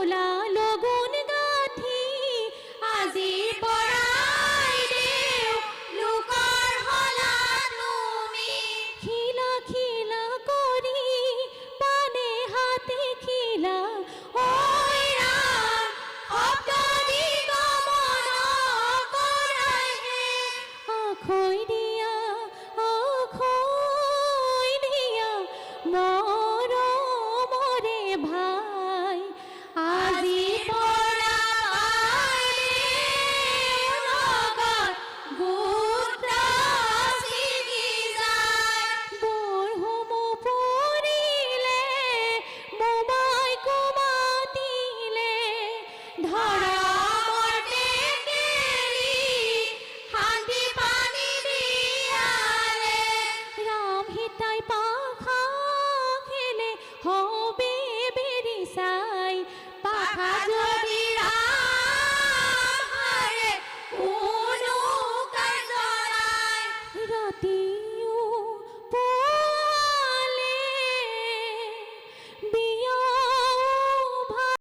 তোলা লগুণ গাঁঠি আজিৰ পৰাই দেও লোকৰ হলা তুমি খিলা খিলা কৰি পানে হাতে খিলা ঐ ৰাম শব্দ দি গমন কৰাইহে আখৈ দিয়া মৰমৰে ভাই আজি পৰা লগত গোট ছিগি যায় বৰষুণো পৰিলে মোমাইকো মাতিলে ধৰমৰ টেকেলি শান্তি পানী দিয়ালে ৰাম সীতাই পাখা খেলে হবে বেৰি চাই পাখা